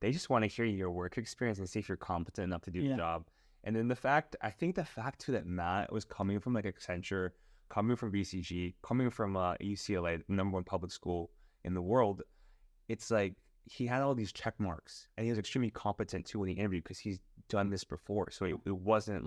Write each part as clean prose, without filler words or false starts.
They just want to hear your work experience and see if you're competent enough to do the Yeah. job. And then I think the fact too that Matt was coming from like Accenture, coming from BCG, coming from UCLA, the number one public school in the world, it's like he had all these check marks and he was extremely competent too in the interview because he's done this before. So it wasn't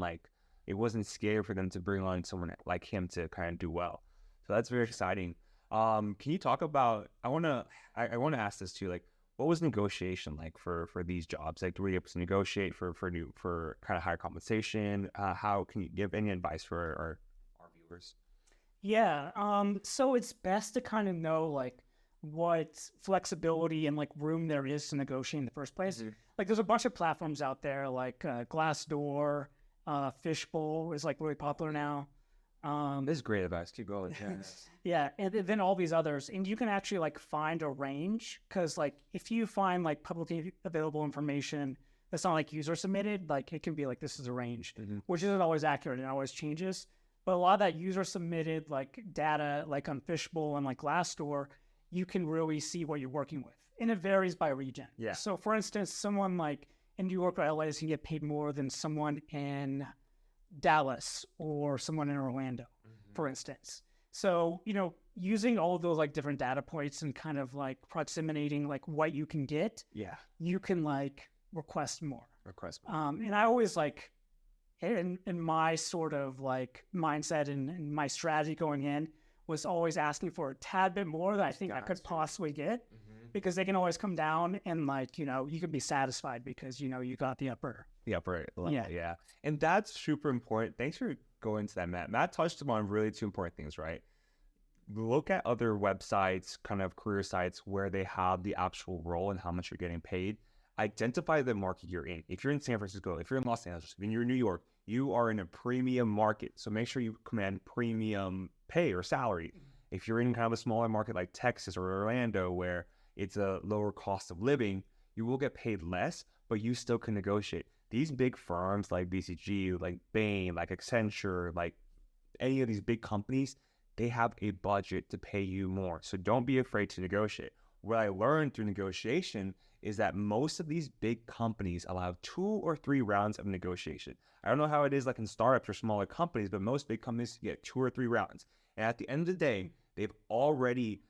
scary for them to bring on someone like him to kind of do well. So that's very exciting. Can you talk about, I want to ask this too, like, what was negotiation like for these jobs? Like, were you able to negotiate for kind of higher compensation? How can you give any advice for our viewers? Yeah. So it's best to kind of know like what flexibility and like room there is to negotiate in the first place. Mm-hmm. Like there's a bunch of platforms out there like Glassdoor, Fishbowl is like really popular now. This is great advice. Keep going. Yeah. Yeah, and then all these others, and you can actually like find a range because like if you find like publicly available information that's not like user submitted, like it can be like this is a range, Mm-hmm. which isn't always accurate and always changes. But a lot of that user submitted like data, like on Fishbowl and like Glassdoor, you can really see what you're working with, and it varies by region. Yeah. So for instance, someone like in New York or LA can get paid more than someone in Dallas or someone in Orlando, for instance. So, using all of those like different data points and kind of like proximating like what you can get, Yeah. you can like request more. Request. And I always like in my sort of like mindset and my strategy going in was always asking for a tad bit more than I think I could possibly get because they can always come down and like, you can be satisfied because, you got the upper. The upper level. Yeah. Yeah. And that's super important. Thanks for going to that, Matt. Matt touched on really two important things, right? Look at other websites, kind of career sites where they have the actual role and how much you're getting paid. Identify the market you're in. If you're in San Francisco, if you're in Los Angeles, if you're in New York, you are in a premium market. So make sure you command premium pay or salary. If you're in kind of a smaller market like Texas or Orlando, where it's a lower cost of living, you will get paid less, but you still can negotiate. These big firms like BCG, like Bain, like Accenture, like any of these big companies, they have a budget to pay you more. So don't be afraid to negotiate. What I learned through negotiation is that most of these big companies allow 2 or 3 rounds of negotiation. I don't know how it is like in startups or smaller companies, but most big companies get 2 or 3 rounds. And at the end of the day, they've already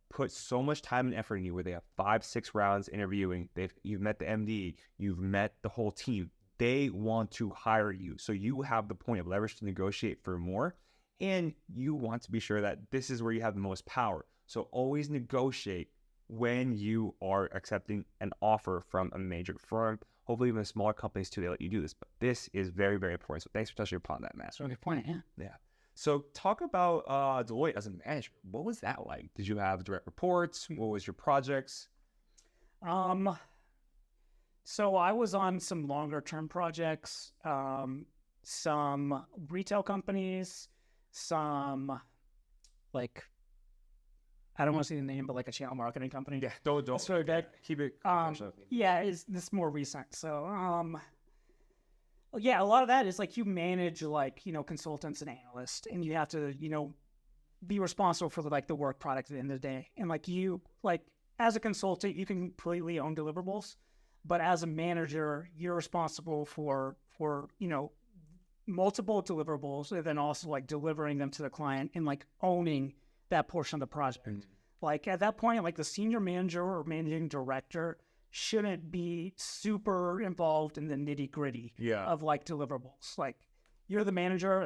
put so much time and effort in you where they have 5, 6 rounds interviewing. You've met the MD, you've met the whole team. They want to hire you. So you have the point of leverage to negotiate for more. And you want to be sure that this is where you have the most power. So always negotiate when you are accepting an offer from a major firm. Hopefully even smaller companies too, they let you do this. But this is very, very important. So thanks for touching upon that, Matt. That's a good point. Yeah. Yeah. So talk about Deloitte as a manager. What was that like? Did you have direct reports? What was your projects? So I was on some longer term projects, some retail companies, some like I don't want to say the name, but like a channel marketing company. Yeah, don't That's really big. keep it. Yeah, is this more recent? So yeah, a lot of that is like you manage like consultants and analysts, and you have to be responsible for like the work product at the end of the day. And like you like as a consultant, you can completely own deliverables, but as a manager, you're responsible for multiple deliverables and then also like delivering them to the client and like owning that portion of the project. Like at that point, like the senior manager or managing director shouldn't be super involved in the nitty gritty Yeah. of like deliverables. Like you're the manager